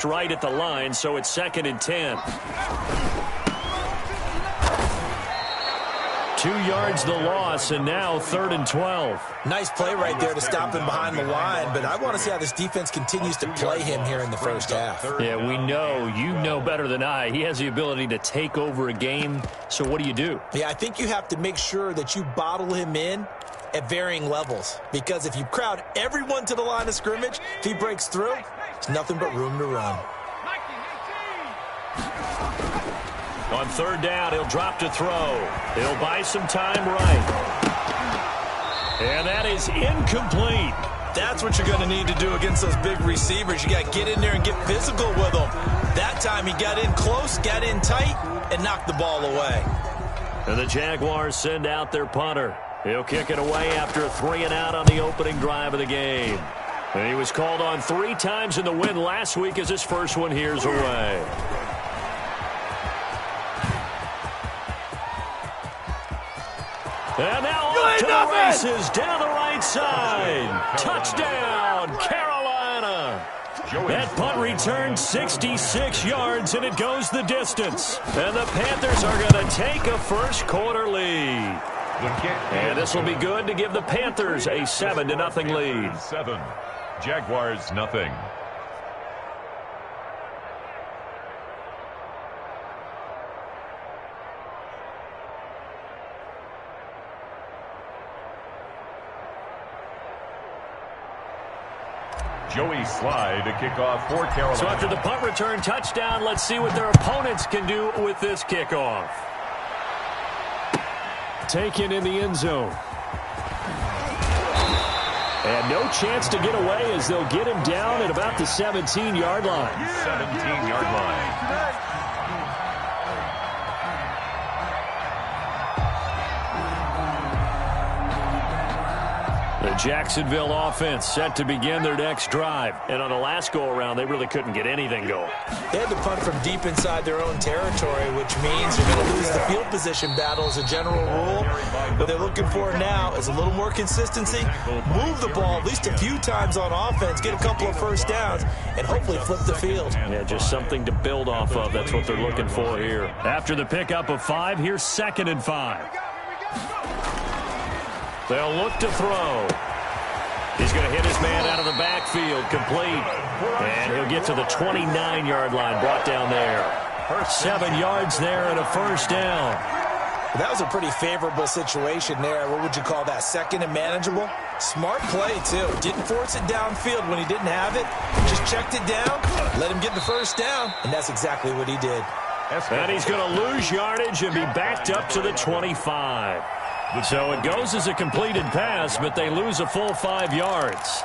just right at the line, so it's 2nd and 10. 2 yards the loss, and now 3rd and 12. Nice play right there to stop him behind the line, but I want to see how this defense continues to play him here in the first half. Yeah, we know. You know better than I. He has the ability to take over a game, so what do? Yeah, I think you have to make sure that you bottle him in at varying levels, because if you crowd everyone to the line of scrimmage, if he breaks through, there's nothing but room to run. On 3rd down, he'll drop to throw. He'll buy some time right. And that is incomplete. That's what you're going to need to do against those big receivers. You got to get in there and get physical with them. That time he got in close, got in tight, and knocked the ball away. And the Jaguars send out their punter. He'll kick it away after a 3-and-out on the opening drive of the game. And he was called on 3 times in the win last week as his first one here's away. And now off to the races down the right side. Touchdown, Carolina. That punt returned 66 yards, and it goes the distance. And the Panthers are going to take a first quarter lead. And this will be good to give the Panthers a 7-0 lead. 7. Jaguars nothing. Joey Slye to kick off for Carolina. So after the punt return touchdown, let's see what their opponents can do with this kickoff. Taken in the end zone. And no chance to get away as they'll get him down at about the 17-yard line. 17-yard line. The Jacksonville offense set to begin their next drive. And on the last go-around, they really couldn't get anything going. They had to punt from deep inside their own territory, which means you're going to lose the field position battle as a general rule. What they're looking for now is a little more consistency, move the ball at least a few times on offense, get a couple of first downs, and hopefully flip the field. Yeah, just something to build off of. That's what they're looking for here. After the pickup of 5, here's 2nd and 5. They'll look to throw. He's going to hit his man out of the backfield, complete. And he'll get to the 29-yard line, brought down there. 7 yards there and a first down. That was a pretty favorable situation there. What would you call that? 2nd and manageable? Smart play, too. Didn't force it downfield when he didn't have it. Just checked it down, let him get the first down, and that's exactly what he did. And he's going to lose yardage and be backed up to the 25. So it goes as a completed pass, but they lose a full 5 yards.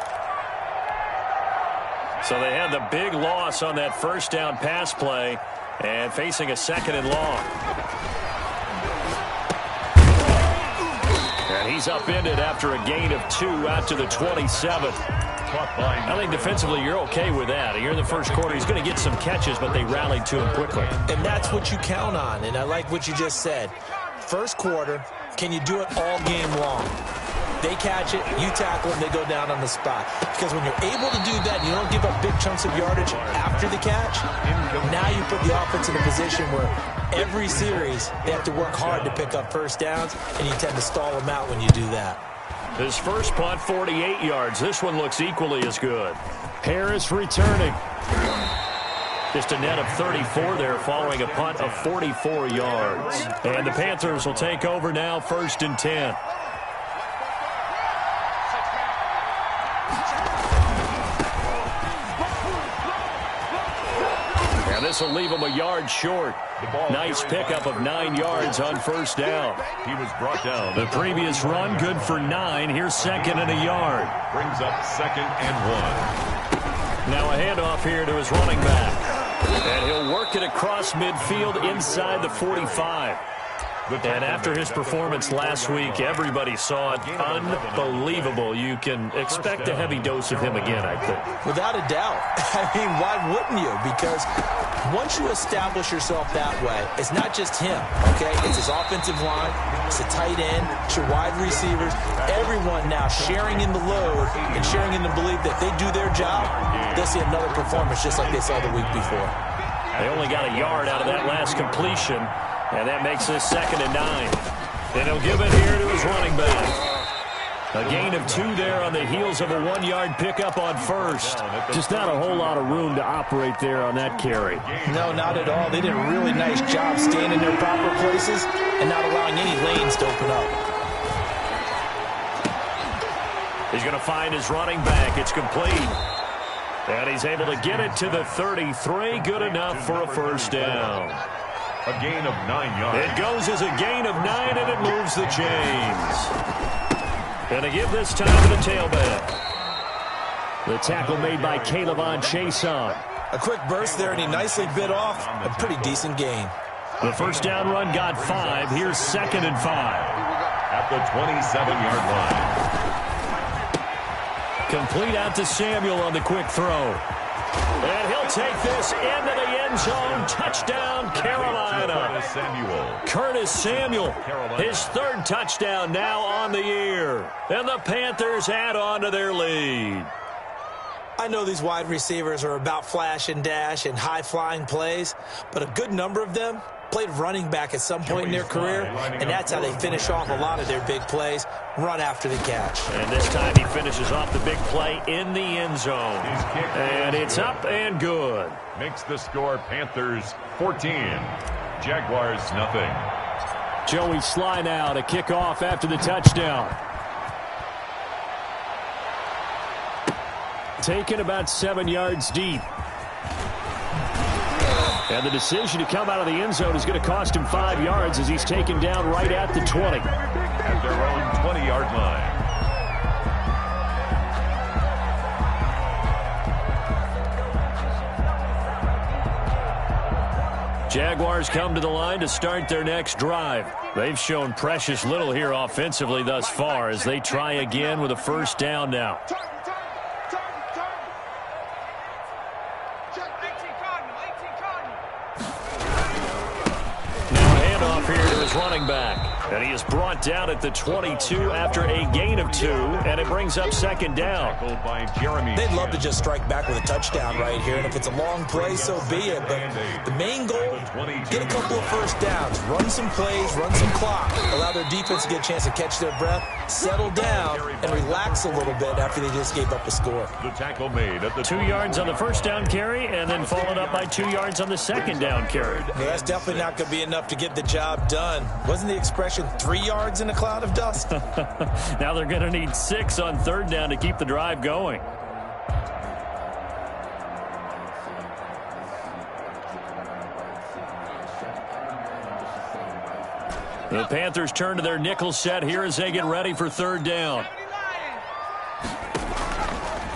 So they had the big loss on that first down pass play and facing a 2nd and long. And he's upended after a gain of 2 out to the 27. I think defensively you're okay with that. Here in the first quarter, he's going to get some catches, but they rallied to him quickly. And that's what you count on, and I like what you just said. First quarter, can you do it all game long? They catch it, you tackle them, they go down on the spot. Because when you're able to do that, you don't give up big chunks of yardage after the catch. Now you put the offense in a position where every series they have to work hard to pick up first downs, and you tend to stall them out when you do that. His first punt, 48 yards. This one looks equally as good. Harris returning. Just a net of 34 there following a punt of 44 yards. And the Panthers will take over now, 1st and 10. And this will leave him a yard short. Nice pickup of 9 yards on first down. He was brought down. The previous run good for 9. Here's 2nd and a yard. Brings up 2nd and 1. Now a handoff here to his running back. And he'll work it across midfield inside the 45. And after his performance last week, everybody saw it. Unbelievable. You can expect a heavy dose of him again, I think. Without a doubt. I mean, why wouldn't you? Because once you establish yourself that way, it's not just him, okay? It's his offensive line, it's the tight end, it's your wide receivers, everyone now sharing in the load and sharing in the belief that they do their job, they'll see another performance just like they saw the week before. They only got a yard out of that last completion, and that makes this 2nd and 9. And he'll give it here to his running back. A gain of 2 there on the heels of a 1-yard pickup on first. Just not a whole lot of room to operate there on that carry. No, not at all. They did a really nice job staying in their proper places and not allowing any lanes to open up. He's going to find his running back. It's complete. And he's able to get it to the 33. Good enough for a first down. A gain of 9 yards. It goes as a gain of 9, and it moves the chains. Going to give this time to the tailback. The tackle made by Calebon Chason. A quick burst there, and he nicely bit off a pretty decent gain. The first down run got 5. Here's 2nd and 5. At the 27-yard line. Complete out to Samuel on the quick throw. And he'll take this into the end zone. Touchdown, Carolina. Curtis Samuel, his 3rd touchdown now on the year. And the Panthers add on to their lead. I know these wide receivers are about flash and dash and high-flying plays, but a good number of them played running back at some point in their career, and that's how they finish off a lot of their big plays, run after the catch. And this time he finishes off the big play in the end zone. And it's up and good. Makes the score Panthers 14, Jaguars nothing. Joey Sly now to kick off after the touchdown. Taken about 7 yards deep. And the decision to come out of the end zone is going to cost him 5 yards as he's taken down right at the 20. At their own 20-yard line. Jaguars come to the line to start their next drive. They've shown precious little here offensively thus far as they try again with a first down now. Running back, and he is brought down at the 22 after a gain of 2, and it brings up 2nd down. They'd love to just strike back with a touchdown right here, and if it's a long play, so be it. But the main goal, get a couple of first downs, run some plays, run some clock, allow their defense to get a chance to catch their breath, settle down, and relax a little bit after they just gave up a score. The tackle made at the 2 yards on the first down carry, and then followed up by 2 yards on the 2nd down carry. Well, that's definitely not going to be enough to get the job done. Wasn't the expression 3 yards in a cloud of dust? Now they're going to need 6 on 3rd down to keep the drive going. The Panthers turn to their nickel set here as they get ready for 3rd down.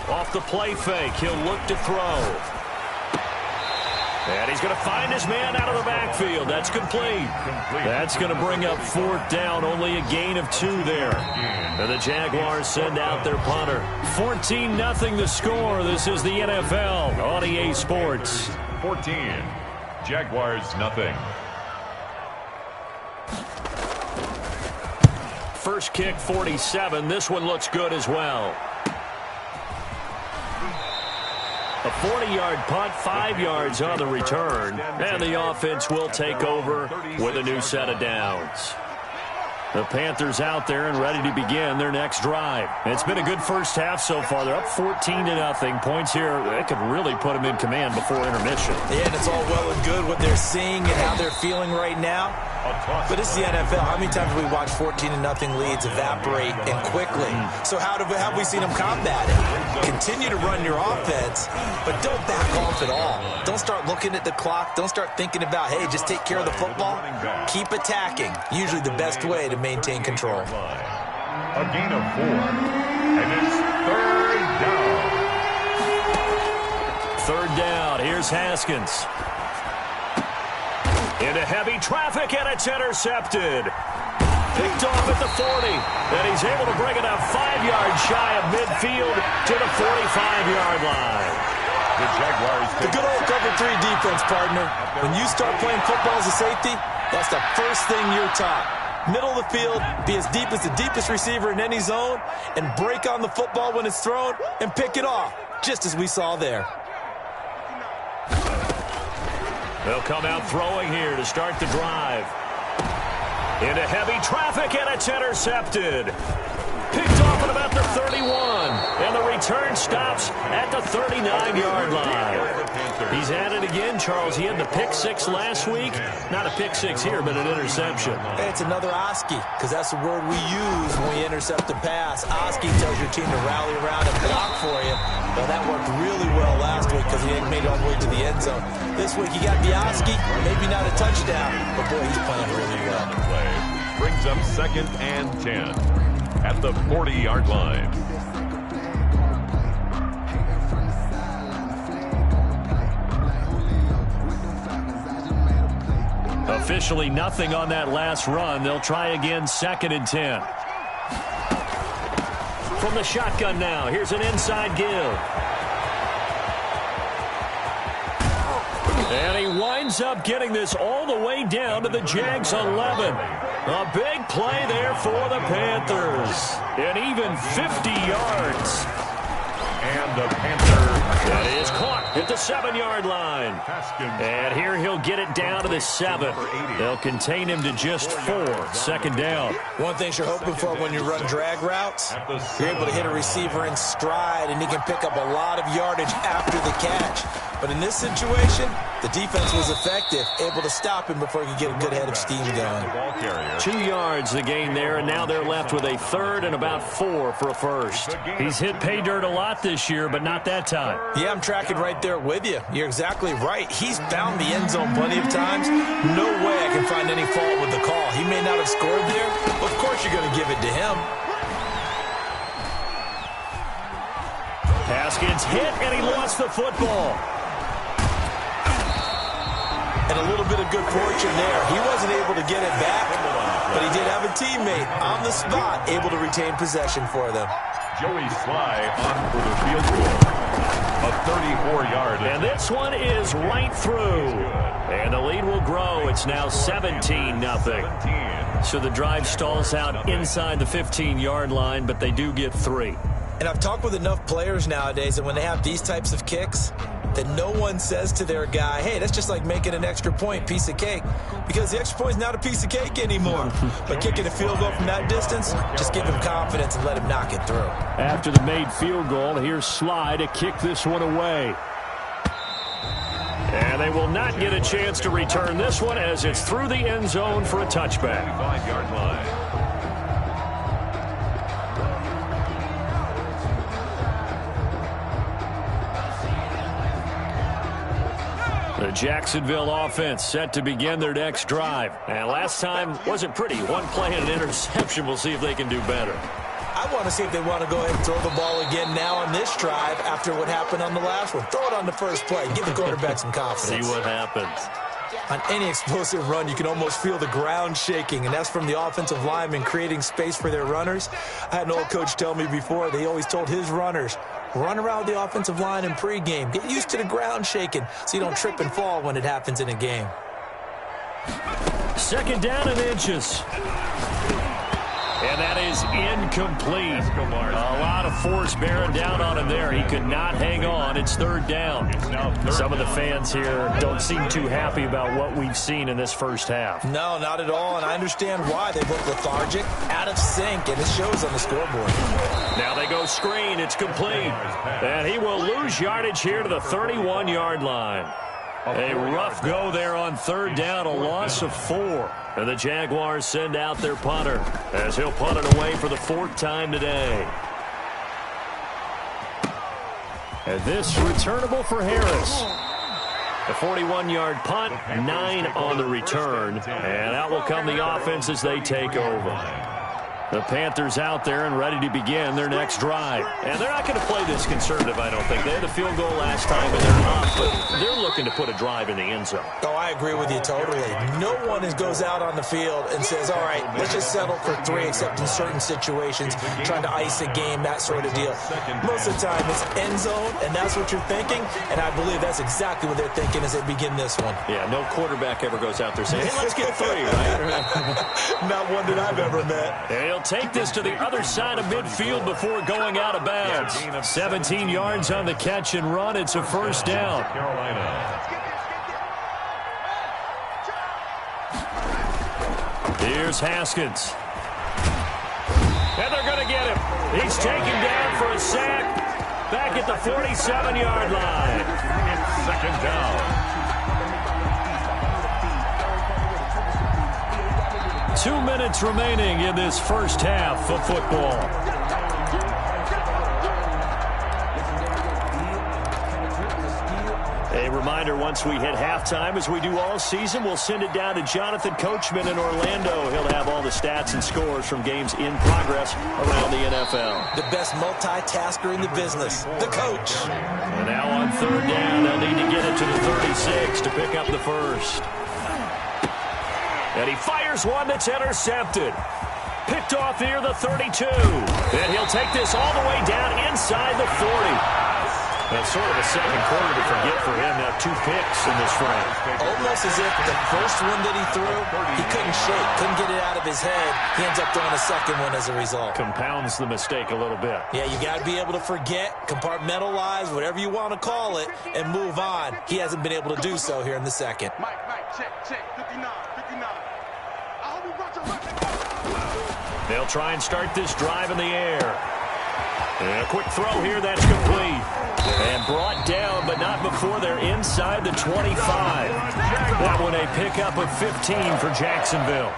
Off the play fake, he'll look to throw. And he's going to find his man out of the backfield. That's complete. That's going to bring up 4th down. Only a gain of 2 there. And the Jaguars send out their punter. 14-0 the score. This is the NFL on EA Sports. 14. Jaguars nothing. First kick, 47. This one looks good as well. A 40-yard punt, 5 yards on the return. And the offense will take over with a new set of downs. The Panthers out there and ready to begin their next drive. It's been a good first half so far. They're up 14-0. Points here, they could really put them in command before intermission. Yeah, and it's all well and good what they're seeing and how they're feeling right now. But it's the NFL. How many times have we watched 14-0 leads evaporate and quickly? So how have we seen them combat it? Continue to run your offense, but don't back off at all. Don't start looking at the clock. Don't start thinking about, hey, just take care of the football. Keep attacking. Usually the best way to maintain control. A gain of 4. And it's 3rd down. 3rd down. Here's Haskins. Into heavy traffic, and it's intercepted. Picked off at the 40, and he's able to bring it up 5 yards shy of midfield to the 45-yard line. The Jaguars. The good old cover 3 defense, partner. When you start playing football as a safety, that's the first thing you're taught. Middle of the field, be as deep as the deepest receiver in any zone, and break on the football when it's thrown and pick it off, just as we saw there. They'll come out throwing here to start the drive. Into heavy traffic, and it's intercepted. Picked off at about the 31, and the return stops at the 39-yard line. He's at it again, Charles. He had the pick 6 last week. Not a pick 6 here, but an interception. Hey, it's another Oski, because that's the word we use when we intercept a pass. Oski tells your team to rally around and block for you. Well, that worked really well last week because he hadn't made it all the way to the end zone. This week, he got the Oski, maybe not a touchdown, but boy, he's playing really well. Brings up 2nd and 10 at the 40-yard line. Officially nothing on that last run. They'll try again, 2nd and 10. From the shotgun now, here's an inside give. And he winds up getting this all the way down to the Jags 11. A big play there for the Panthers. And even 50 yards. And the Panther. That is caught at the 7-yard line. And here he'll get it down to the 7. They'll contain him to just 4. 2nd down. One thing you're hoping for when you run drag routes, you're able to hit a receiver in stride, and he can pick up a lot of yardage after the catch. But in this situation, the defense was effective, able to stop him before he could get a good head of steam going. 2 yards the gain there, and now they're left with a 3rd and about 4 for a first. He's hit pay dirt a lot this year, but not that time. Yeah, I'm tracking right there with you. You're exactly right. He's found the end zone plenty of times. No way I can find any fault with the call. He may not have scored there, but of course you're going to give it to him. Haskins hit, and he lost the football. And a little bit of good fortune there. He wasn't able to get it back, but he did have a teammate on the spot able to retain possession for them. Joey Sly on for the field goal. A 34-yard. And this one is right through. And the lead will grow. It's now 17-0. So the drive stalls out inside the 15-yard line, but they do get 3. And I've talked with enough players nowadays that when they have these types of kicks, that no one says to their guy, hey, that's just like making an extra point, piece of cake. Because the extra point is not a piece of cake anymore. But kicking a field goal from that distance, just give him confidence and let him knock it through. After the made field goal, here's Sly to kick this one away. And they will not get a chance to return this one as it's through the end zone for a touchback. 5-yard line. The Jacksonville offense set to begin their next drive. And last time wasn't pretty. One play and an interception. We'll see if they can do better. I want to see if they want to go ahead and throw the ball again now on this drive after what happened on the last one. Throw it on the first play. Give the quarterback some confidence. See what happens. On any explosive run, you can almost feel the ground shaking, and that's from the offensive linemen creating space for their runners. I had an old coach tell me before, they always told his runners, run around the offensive line in pregame. Get used to the ground shaking so you don't trip and fall when it happens in a game. 2nd down and inches. And that is incomplete. A lot of force bearing down on him there. He could not hang on. It's 3rd down. Some of the fans here don't seem too happy about what we've seen in this first half. No, not at all, and I understand why. They look lethargic, out of sync, and it shows on the scoreboard. Now they go screen. It's complete. And he will lose yardage here to the 31-yard line. A rough go there on 3rd down, a loss of 4. And the Jaguars send out their punter as he'll punt it away for the 4th time today. And this returnable for Harris. The 41-yard punt, 9 on the return. And out will come the offense as they take over. The Panthers out there and ready to begin their next drive. And they're not going to play this conservative, I don't think. They had a field goal last time, and they're up, but they're looking to put a drive in the end zone. Oh, I agree with you totally. No one goes out on the field and says, all right, let's just settle for 3, except in certain situations, trying to ice a game, that sort of deal. Most of the time, it's end zone, and that's what you're thinking, and I believe that's exactly what they're thinking as they begin this one. Yeah, no quarterback ever goes out there saying, hey, let's get 3, right? Not one that I've ever met. And he'll take this to the other side of midfield before going out of bounds. 17 yards on the catch and run. It's a first down. Here's Haskins. And they're going to get him. He's taken down for a sack back at the 47-yard line. It's second down. 2 minutes remaining in this first half of football. A reminder, once we hit halftime, as we do all season, we'll send it down to Jonathan Coachman in Orlando. He'll have all the stats and scores from games in progress around the NFL. The best multitasker in the business, the coach. And now on third down, they'll need to get it to the 36 to pick up the first. And he fires one that's intercepted. Picked off near the 32. And he'll take this all the way down inside the 40. That's sort of a second quarter to forget for him. Now 2 picks in this frame. Almost as if the first one that he threw, he couldn't shake, couldn't get it out of his head. He ends up throwing a second one as a result. Compounds the mistake a little bit. Yeah, you got to be able to forget, compartmentalize, whatever you want to call it, and move on. He hasn't been able to do so here in the second. Mike, check, 59. They'll try and start this drive in the air. And a quick throw here, that's complete. And brought down, but not before they're inside the 25. That one a pickup of 15 for Jacksonville.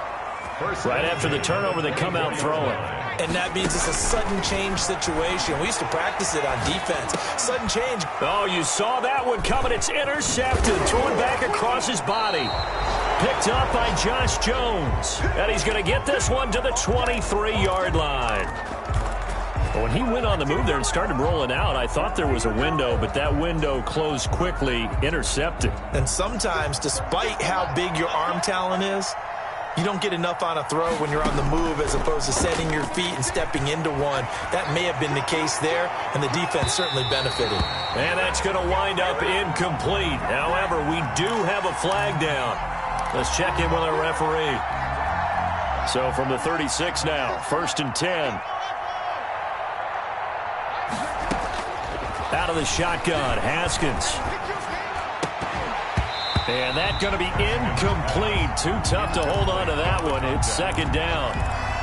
Right after the turnover, they come out throwing. And that means it's a sudden change situation. We used to practice it on defense. Sudden change. Oh, you saw that one coming. It's intercepted. Thrown back across his body. Picked up by Josh Jones. And he's going to get this one to the 23-yard line. When he went on the move there and started rolling out, I thought there was a window, but that window closed quickly, intercepted. And sometimes, despite how big your arm talent is, you don't get enough on a throw when you're on the move as opposed to setting your feet and stepping into one. That may have been the case there, and the defense certainly benefited. And that's going to wind up incomplete. However, we do have a flag down. Let's check in with our referee. So from the 36 now, 1st and 10. Out of the shotgun, Haskins. And that's going to be incomplete. Too tough to hold on to that one. It's second down.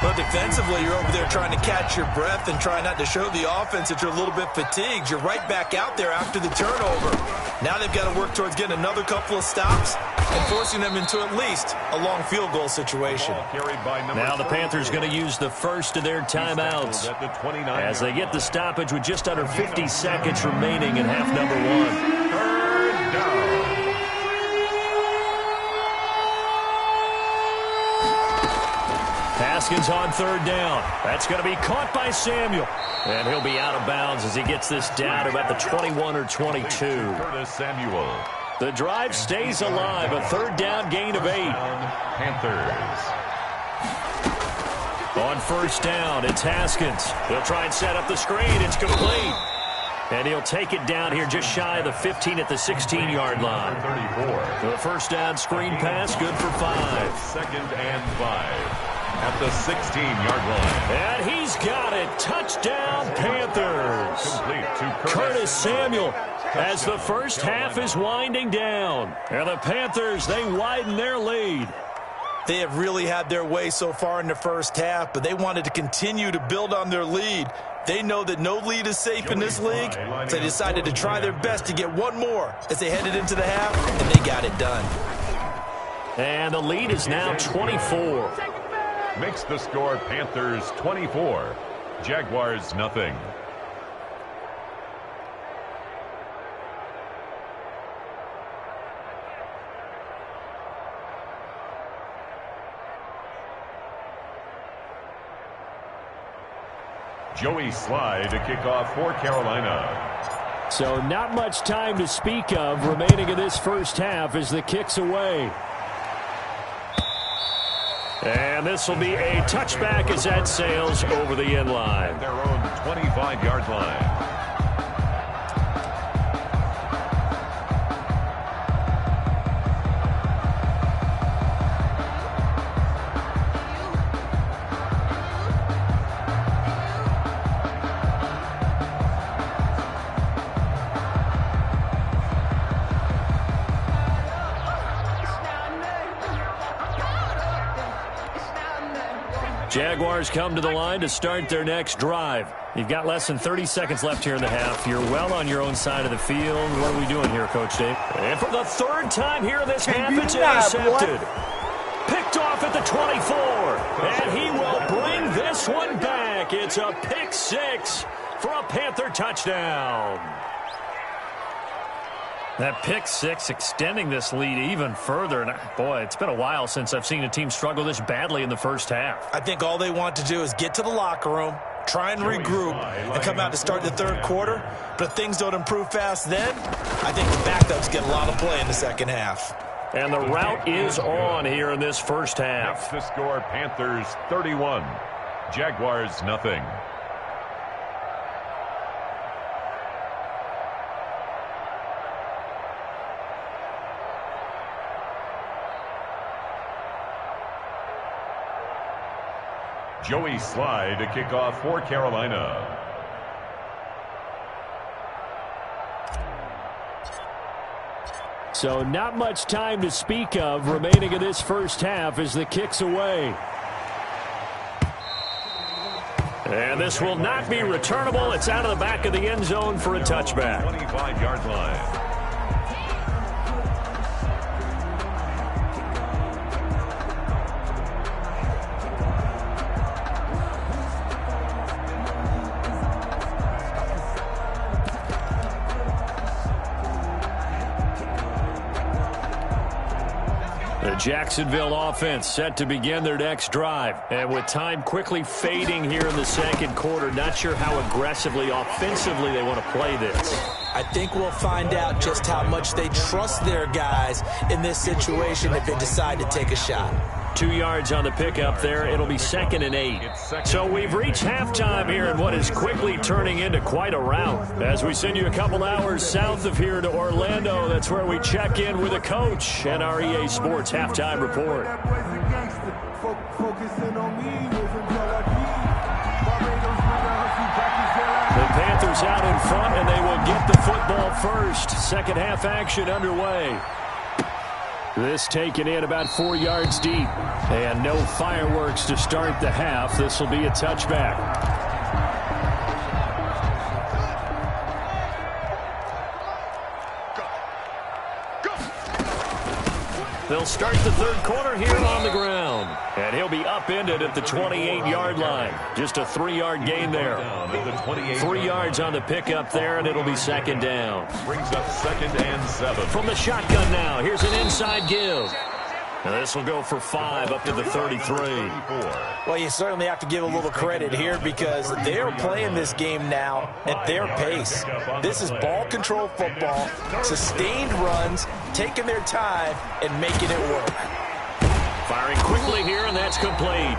But defensively, you're over there trying to catch your breath and try not to show the offense that you're a little bit fatigued. You're right back out there after the turnover. Now they've got to work towards getting another couple of stops and forcing them into at least a long field goal situation. Now the Panthers going to use the first of their timeouts as they get the stoppage with just under 50 seconds remaining in half number 1. Third down. Haskins on third down. That's going to be caught by Samuel. And he'll be out of bounds as he gets this down to about the 21 or 22. Curtis Samuel. The drive stays alive. A third down gain of 8. Panthers. On first down, it's Haskins. He'll try and set up the screen. It's complete. And he'll take it down here just shy of the 15 at the 16-yard line. 34. The first down screen pass, good for 5. Second and 5. At the 16-yard line. And he's got it. Touchdown, Panthers. Complete to Curtis Samuel as the first half is winding down. And the Panthers, they widen their lead. They have really had their way so far in the first half, but they wanted to continue to build on their lead. They know that no lead is safe in this league, so they decided to try their best to get one more as they headed into the half, and they got it done. And the lead is now 24. Makes the score Panthers 24. Jaguars nothing. Joey Slye to kick off for Carolina. So not much time to speak of remaining in this first half as the kick's away. And this will be a touchback as that sails over the end line. Their own 25-yard line. Jaguars come to the line to start their next drive. You've got less than 30 seconds left here in the half. You're well on your own side of the field. What are we doing here, Coach Dave? And for the third time here in this half, it's intercepted. Picked off at the 24. And he will bring this one back. It's a pick six for a Panther touchdown. That pick six extending this lead even further. And boy, it's been a while since I've seen a team struggle this badly in the first half. I think all they want to do is get to the locker room, try and regroup, and come out to start the third quarter. But if things don't improve fast then, I think the backups get a lot of play in the second half. And the route is on here in this first half. Next to score, Panthers 31, Jaguars nothing. Joey Slye to kick off for Carolina. So not much time to speak of remaining in this first half as the kick's away. And this will not be returnable. It's out of the back of the end zone for a touchback. 25-yard line. The Jacksonville offense set to begin their next drive. And with time quickly fading here in the second quarter, not sure how aggressively, offensively they want to play this. I think we'll find out just how much they trust their guys in this situation if they decide to take a shot. 2 yards on the pickup there. It'll be 2nd and 8. So we've reached halftime here in what is quickly turning into quite a rout. As we send you a couple hours south of here to Orlando, that's where we check in with a coach and our EA Sports halftime report. The Panthers out in front, and they will get the football first. Second half action underway. This taken in about 4 yards deep. And no fireworks to start the half. This will be a touchback. They'll start the third quarter here on the ground. And he'll be upended at the 28-yard line. Just a 3-yard gain there. 3 yards on the pickup there, and it'll be 2nd down. Brings up 2nd and 7. From the shotgun now, here's an inside give. And this will go for 5 up to the 33. Well, you certainly have to give a little credit here because they're playing this game now at their pace. This is ball control football, sustained runs, taking their time, and making it work. Firing quickly here, and that's complete.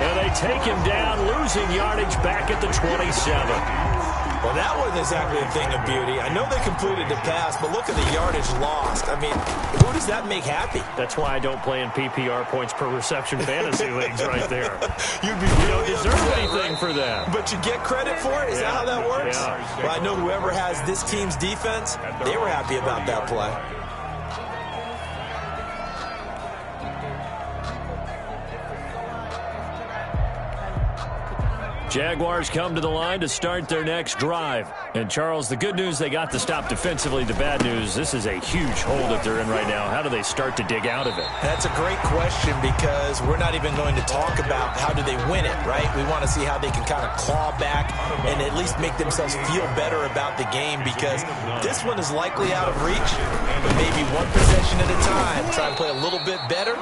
And they take him down, losing yardage back at the 27. Well, that wasn't exactly a thing of beauty. I know they completed the pass, but look at the yardage lost. I mean, who does that make happy? That's why I don't play in PPR points per reception fantasy leagues right there. You don't deserve anything for that. But you get credit for it? Is that how that works? Yeah. Well, I know whoever has this team's defense, they were happy about that play. Jaguars come to the line to start their next drive. And, Charles, the good news, they got to stop defensively. The bad news, this is a huge hole that they're in right now. How do they start to dig out of it? That's a great question because we're not even going to talk about how do they win it, right? We want to see how they can kind of claw back and at least make themselves feel better about the game because this one is likely out of reach, but maybe one possession at a time. Try and play a little bit better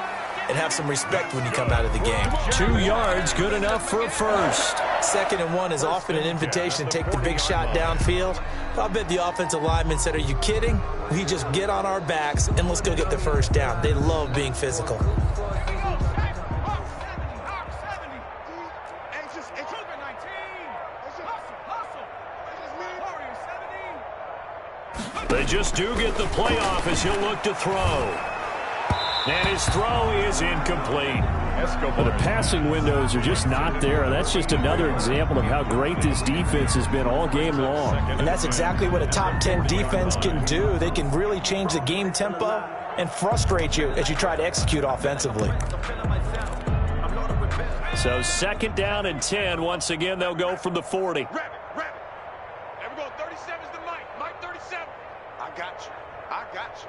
and have some respect when you come out of the game. 2 yards, good enough for a first. 2nd and 1 is often an invitation to take the big shot downfield. I'll bet the offensive lineman said, are you kidding? We just get on our backs and let's go get the first down. They love being physical. They just do get the playoff as he'll look to throw. And his throw is incomplete. Well, the passing windows are just not there, and that's just another example of how great this defense has been all game long. And that's exactly what a top 10 defense can do. They can really change the game tempo and frustrate you as you try to execute offensively. So 2nd down and 10. Once again, they'll go from the 40. There we go. 37's the Mike. Mike 37. I got you. I got you.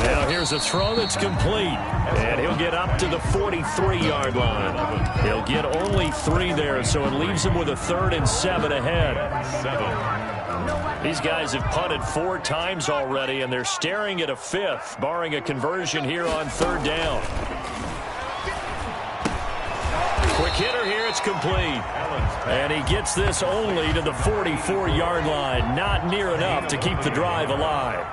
Now here's a throw that's complete. And he'll get up to the 43-yard line. He'll get only 3 there, so it leaves him with a 3rd and 7 ahead. These guys have punted 4 times already, and they're staring at a 5th, barring a conversion here on 3rd down. Quick hitter here, it's complete. And he gets this only to the 44-yard line. Not near enough to keep the drive alive.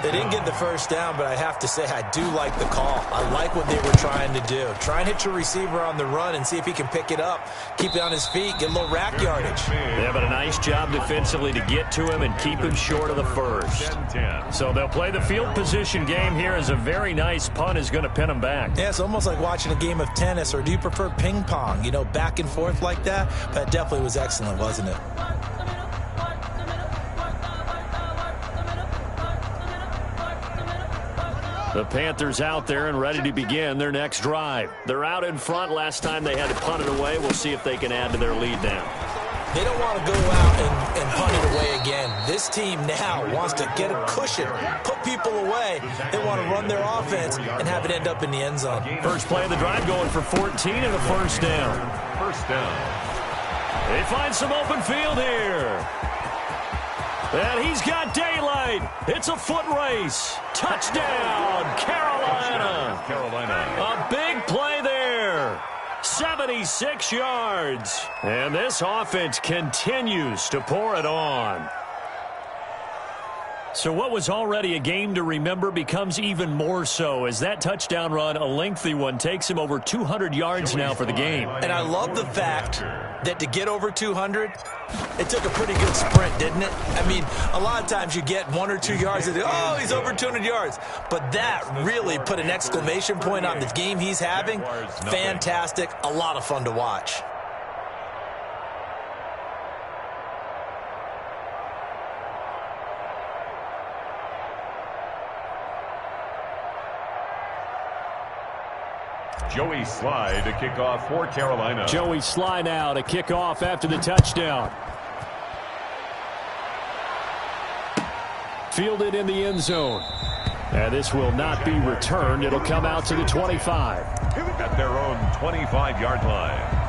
They didn't get the first down, but I have to say I do like the call. I like what they were trying to do. Try and hit your receiver on the run and see if he can pick it up. Keep it on his feet, get a little rack yardage. Yeah, but a nice job defensively to get to him and keep him short of the first. So they'll play the field position game here as a very nice punt is going to pin them back. Yeah, it's almost like watching a game of tennis, or do you prefer ping pong? You know, back and forth like that? But it definitely was excellent, wasn't it? The Panthers out there and ready to begin their next drive. They're out in front. Last time they had to punt it away. We'll see if they can add to their lead now. They don't want to go out and punt it away again. This team now wants to get a cushion, put people away. They want to run their offense and have it end up in the end zone. First play of the drive going for 14 and a first down. First down. They find some open field here. And he's got daylight. It's a foot race. Touchdown, Carolina. A big play there. 76 yards. And this offense continues to pour it on. So what was already a game to remember becomes even more so as that touchdown run, a lengthy one, takes him over 200 yards now for the game. And I love the fact that to get over 200, it took a pretty good sprint, didn't it? I mean, a lot of times you get 1 or 2 yards and oh, he's over 200 yards. But that really put an exclamation point on the game he's having. Fantastic. A lot of fun to watch. Joey Sly to kick off for Carolina. Joey Sly now to kick off after the touchdown. Fielded in the end zone. And this will not be returned. It'll come out to the 25. At their own 25-yard line.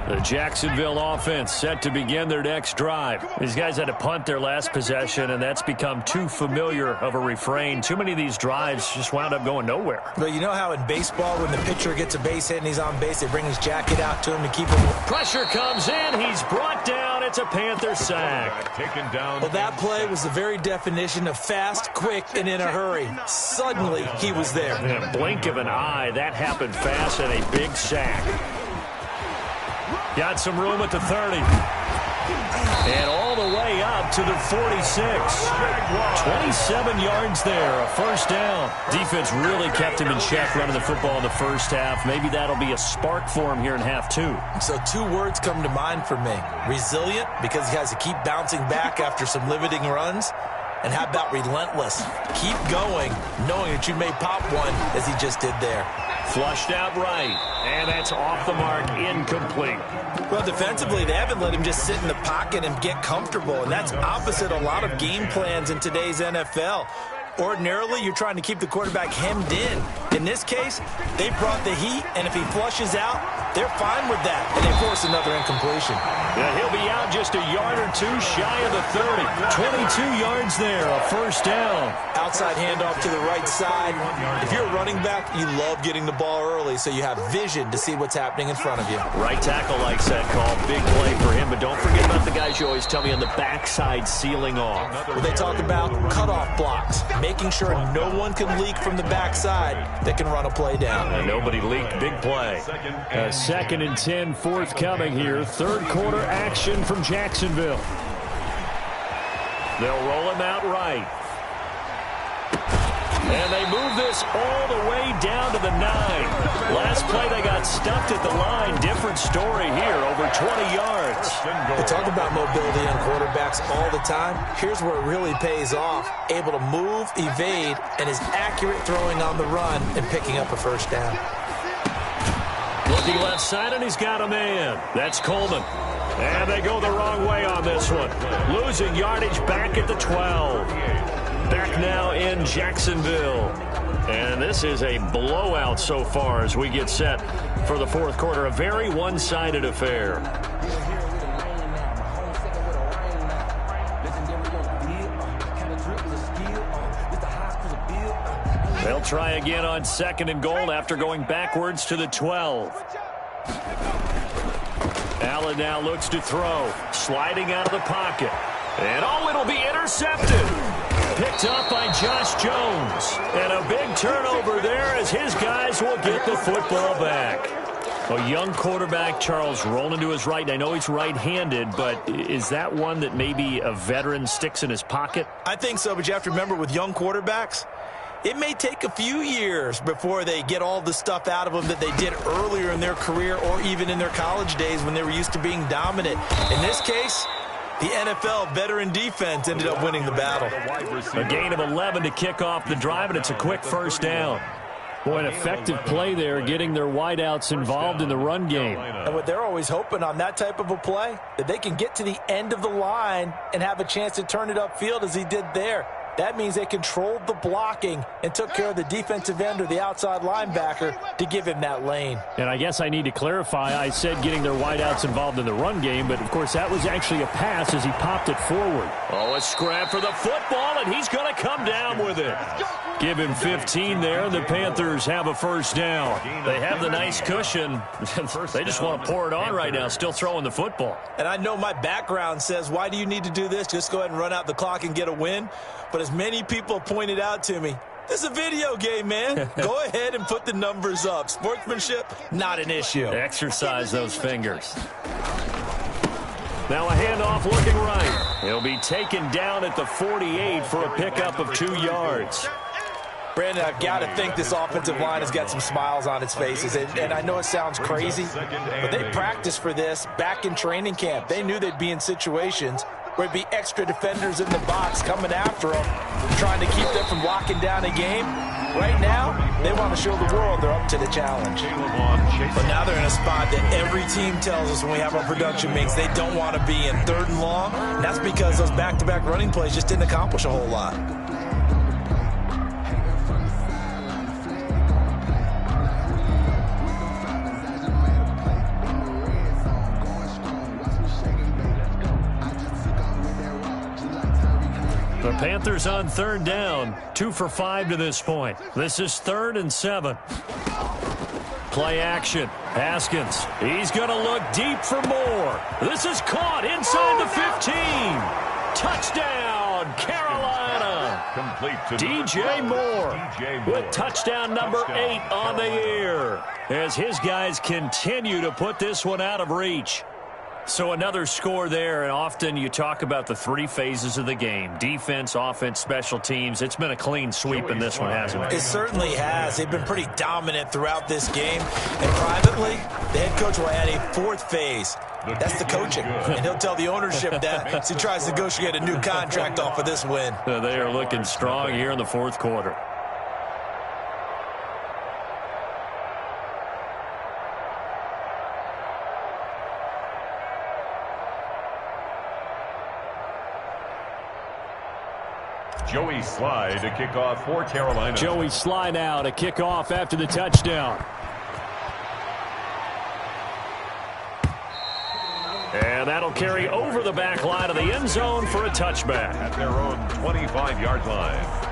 The Jacksonville offense set to begin their next drive. These guys had to punt their last possession, and that's become too familiar of a refrain. Too many of these drives just wound up going nowhere. But you know how in baseball, when the pitcher gets a base hit and he's on base, they bring his jacket out to him to keep him. Pressure comes in. He's brought down. It's a Panther sack. Taken down. Well, that play was the very definition of fast, quick, and in a hurry. Suddenly, he was there. In a blink of an eye, that happened fast, and a big sack. Got some room at the 30. And all the way up to the 46. 27 yards there, a first down. Defense really kept him in check running the football in the first half. Maybe that'll be a spark for him here in half 2. So 2 words come to mind for me. Resilient, because he has to keep bouncing back after some limiting runs. And how about relentless? Keep going, knowing that you may pop one, as he just did there. Flushed out right, and that's off the mark, incomplete. Well, defensively, they haven't let him just sit in the pocket and get comfortable, and that's opposite a lot of game plans in today's NFL. Ordinarily, you're trying to keep the quarterback hemmed in. In this case, they brought the heat, and if he flushes out, they're fine with that, and they force another incompletion. Yeah, he'll be out just a yard or two shy of the 30. 22 yards there, a first down. Outside handoff to the right side. If you're a running back, you love getting the ball early so you have vision to see what's happening in front of you. Right tackle likes that call. Big play for him, but don't forget about the guys you always tell me on the backside sealing off. Well, they talk about cutoff blocks, making sure no one can leak from the backside that can run a play down. And nobody leaked. Big play. Second and 10 forthcoming here. Third quarter action from Jacksonville. They'll roll him out right. And they move this all the way down to the 9. Last play, they got stuffed at the line. Different story here, over 20 yards. They talk about mobility on quarterbacks all the time. Here's where it really pays off. Able to move, evade, and is accurate throwing on the run and picking up a first down. Looking left side, and he's got a man. That's Coleman. And they go the wrong way on this one. Losing yardage back at the 12. Back now in Jacksonville. And this is a blowout so far as we get set for the fourth quarter. A very one-sided affair. They'll try again on second and goal after going backwards to the 12. Allen now looks to throw. Sliding out of the pocket. And it'll be intercepted. Picked up by Josh Jones. And a big turnover there as his guys will get the football back. A young quarterback, Charles, rolling to his right. I know he's right-handed, but is that one that maybe a veteran sticks in his pocket? I think so, but you have to remember with young quarterbacks, it may take a few years before they get all the stuff out of them that they did earlier in their career or even in their college days when they were used to being dominant. In this case, the NFL veteran defense ended up winning the battle. A gain of 11 to kick off the drive, and it's a quick first down. Boy, an effective play there, getting their wideouts involved in the run game. And what they're always hoping on that type of a play, that they can get to the end of the line and have a chance to turn it upfield as he did there. That means they controlled the blocking and took care of the defensive end or the outside linebacker to give him that lane. And I guess I need to clarify, I said getting their wideouts involved in the run game, but of course that was actually a pass as he popped it forward. Oh, a scrap for the football, and he's going to come down with it. Give him 15 there, and the Panthers have a first down. They have the nice cushion. They just want to pour it on right now, still throwing the football. And I know my background says, why do you need to do this? Just go ahead and run out the clock and get a win. But as many people pointed out to me, this is a video game, man. Go ahead and put the numbers up. Sportsmanship, not an issue. Exercise those fingers. Now a handoff looking right. He'll be taken down at the 48 for a pickup of 2 yards. Brandon, I've got to think this offensive line has got some smiles on its faces. And I know it sounds crazy, but they practiced for this back in training camp. They knew they'd be in situations where it'd be extra defenders in the box coming after them, trying to keep them from locking down a game. Right now, they want to show the world they're up to the challenge. But now they're in a spot that every team tells us when we have our production meetings they don't want to be in, 3rd and long. And that's because those back-to-back running plays just didn't accomplish a whole lot. The Panthers on 3rd down, 2 for 5 to this point. This is 3rd and 7. Play action. Haskins. He's going to look deep for more. This is caught inside the 15. Touchdown, Carolina. Complete to DJ Moore with touchdown number 8 on the year as his guys continue to put this one out of reach. So another score there, and often you talk about the 3 phases of the game. Defense, offense, special teams. It's been a clean sweep in this one, hasn't it? It certainly has. They've been pretty dominant throughout this game. And privately, the head coach will add a 4th phase. That's the coaching. And he'll tell the ownership that as he tries to negotiate a new contract off of this win. They are looking strong here in the 4th quarter. Joey Slye to kick off for Carolina. Joey Slye now to kick off after the touchdown. And that'll carry over the back line of the end zone for a touchback. At their own 25-yard line.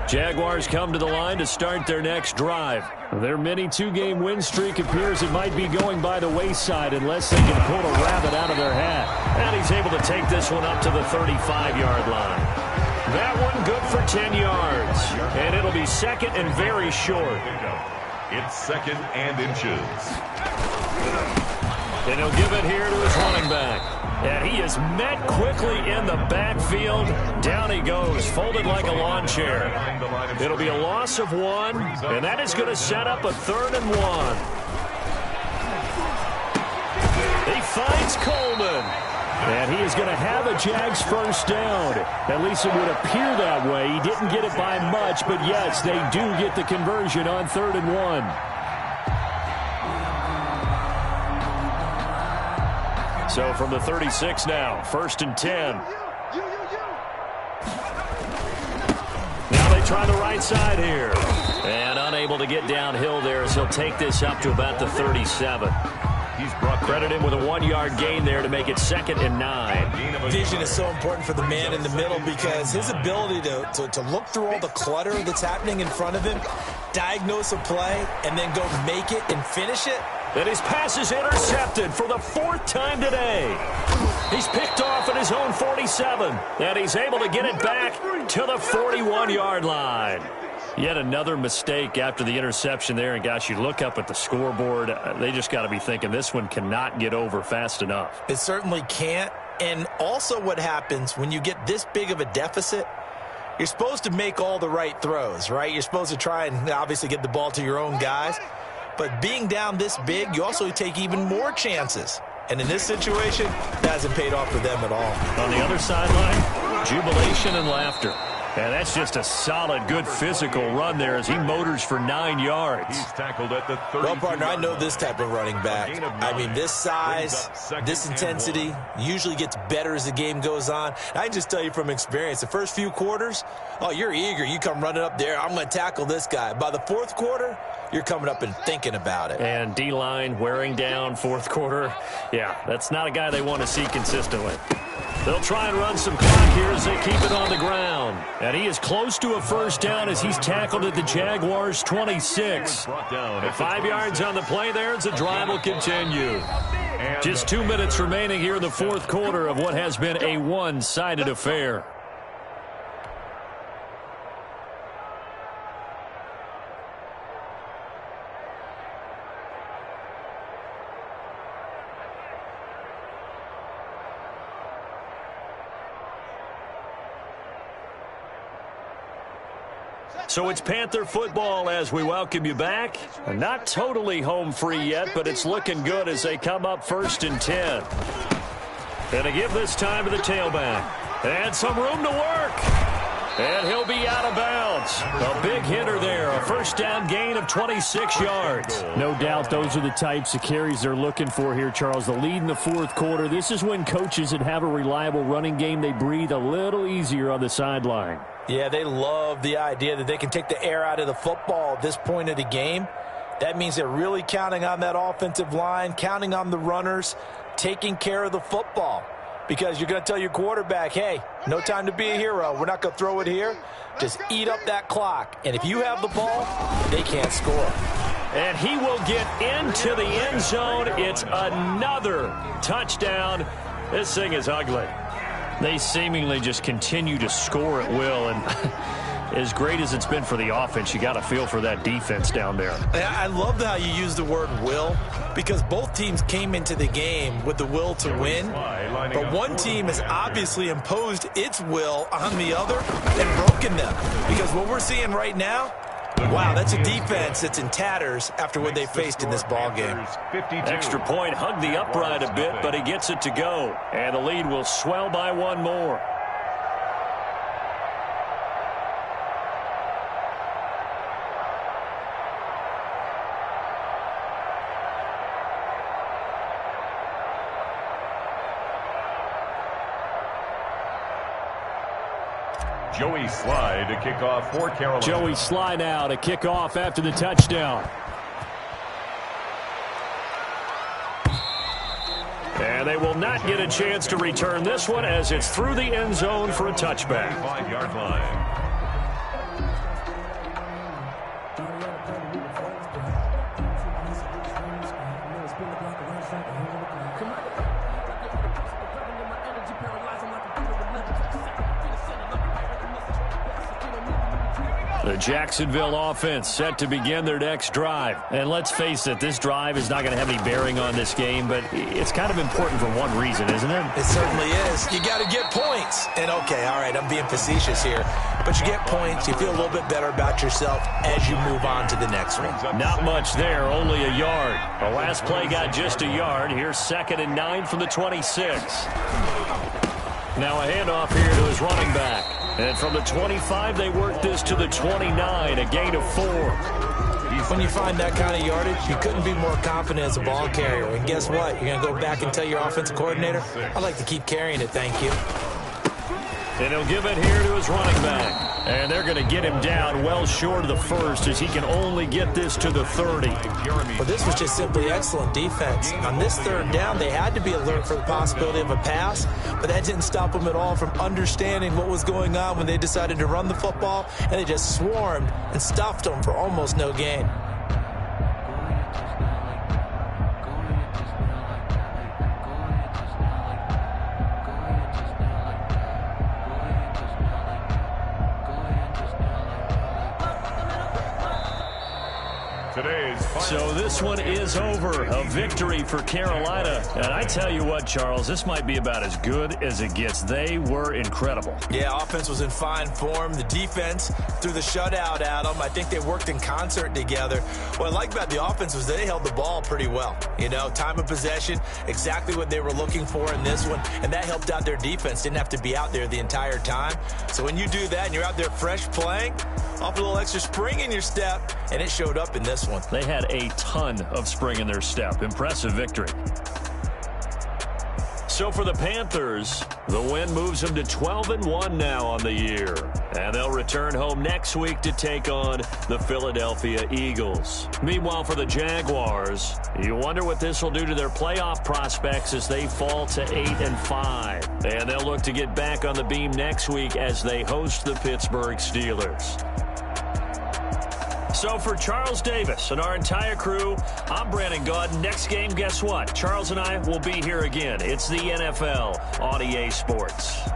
Jaguars come to the line to start their next drive. Their mini two-game win streak appears it might be going by the wayside unless they can pull a rabbit out of their hat. And he's able to take this one up to the 35-yard line. That one good for 10 yards. And it'll be second and very short. It's second and inches. And he'll give it here to his running back. And he is met quickly in the backfield. Down he goes, folded like a lawn chair. It'll be a loss of 1, and that is going to set up a 3rd and 1. He finds Coleman. And he is going to have a Jags first down. At least it would appear that way. He didn't get it by much, but yes, they do get the conversion on 3rd and 1. So from the 36 now, 1st and 10. Now they try the right side here. And unable to get downhill there as he'll take this up to about the 37. He's brought credit in with a 1-yard gain there to make it 2nd and 9. Vision is so important for the man in the middle because his ability to look through all the clutter that's happening in front of him, diagnose a play, and then go make it and finish it. And his pass is intercepted for the 4th time today. He's picked off at his own 47, and he's able to get it back to the 41-yard line. Yet another mistake after the interception there, and gosh, you look up at the scoreboard, they just got to be thinking this one cannot get over fast enough. It certainly can't, and also what happens when you get this big of a deficit, you're supposed to make all the right throws, right? You're supposed to try and obviously get the ball to your own guys. But being down this big, you also take even more chances. And in this situation, that hasn't paid off for them at all. On the other sideline, jubilation and laughter. And that's just a solid, good physical run there as he motors for 9 yards. He's tackled at the 30. Well, partner, I know this type of running back. I mean, this size, this intensity usually gets better as the game goes on. I can just tell you from experience, the first few quarters, oh, you're eager. You come running up there, I'm going to tackle this guy. By the 4th quarter, you're coming up and thinking about it. And D-line wearing down 4th quarter. Yeah, that's not a guy they want to see consistently. They'll try and run some clock here as they keep it on the ground. And he is close to a first down as he's tackled at the Jaguars' 26. 5 yards on the play there as the drive will continue. Just 2 minutes remaining here in the 4th quarter of what has been a one-sided affair. So it's Panther football as we welcome you back. Not totally home free yet, but it's looking good as they come up 1st and 10. And to give this time to the tailback. And some room to work. And he'll be out of bounds. A big hitter there. A first down gain of 26 yards. No doubt those are the types of carries they're looking for here, Charles. The lead in the 4th quarter. This is when coaches that have a reliable running game, they breathe a little easier on the sideline. Yeah, they love the idea that they can take the air out of the football at this point of the game. That means they're really counting on that offensive line, counting on the runners, taking care of the football. Because you're going to tell your quarterback, hey, no time to be a hero. We're not going to throw it here. Just eat up that clock. And if you have the ball, they can't score. And he will get into the end zone. It's another touchdown. This thing is ugly. They seemingly just continue to score at will, and as great as it's been for the offense, you got to feel for that defense down there. I love how you use the word will, because both teams came into the game with the will to win, but one team has obviously imposed its will on the other and broken them, because what we're seeing right now, wow, that's a defense that's in tatters after what they faced in this ball game. Extra point hugged the upright a bit, but he gets it to go. And the lead will swell by 1 more. Joey Sly to kick off for Carolina. Joey Sly now to kick off after the touchdown. And they will not get a chance to return this one as it's through the end zone for a touchback. 5-yard line. The Jacksonville offense set to begin their next drive. And let's face it, this drive is not going to have any bearing on this game, but it's kind of important for one reason, isn't it? It certainly is. You got to get points. And, okay, all right, I'm being facetious here. But you get points, you feel a little bit better about yourself as you move on to the next one. Not much there, only a yard. The last play got just a yard. Here's 2nd and 9 from the 26. Now a handoff here to his running back. And from the 25, they work this to the 29, a gain of 4. When you find that kind of yardage, you couldn't be more confident as a ball carrier. And guess what? You're going to go back and tell your offensive coordinator, I'd like to keep carrying it, thank you. And he'll give it here to his running back. And they're going to get him down well short of the first as he can only get this to the 30. Well, this was just simply excellent defense. On this 3rd down, they had to be alert for the possibility of a pass, but that didn't stop them at all from understanding what was going on when they decided to run the football, and they just swarmed and stuffed them for almost no gain. So this one is over. A victory for Carolina. And I tell you what, Charles, this might be about as good as it gets. They were incredible. Yeah, offense was in fine form. The defense threw the shutout at them. I think they worked in concert together. What I like about the offense was they held the ball pretty well. You know, time of possession, exactly what they were looking for in this one. And that helped out their defense. Didn't have to be out there the entire time. So when you do that and you're out there fresh playing, off a little extra spring in your step, and it showed up in this one. They had a ton of spring in their step. Impressive victory. So for the Panthers, the win moves them to 12-1 now on the year. And they'll return home next week to take on the Philadelphia Eagles. Meanwhile, for the Jaguars, you wonder what this will do to their playoff prospects as they fall to 8-5. And they'll look to get back on the beam next week as they host the Pittsburgh Steelers. So for Charles Davis and our entire crew, I'm Brandon Gaudin. Next game, guess what? Charles and I will be here again. It's the NFL on EA Sports.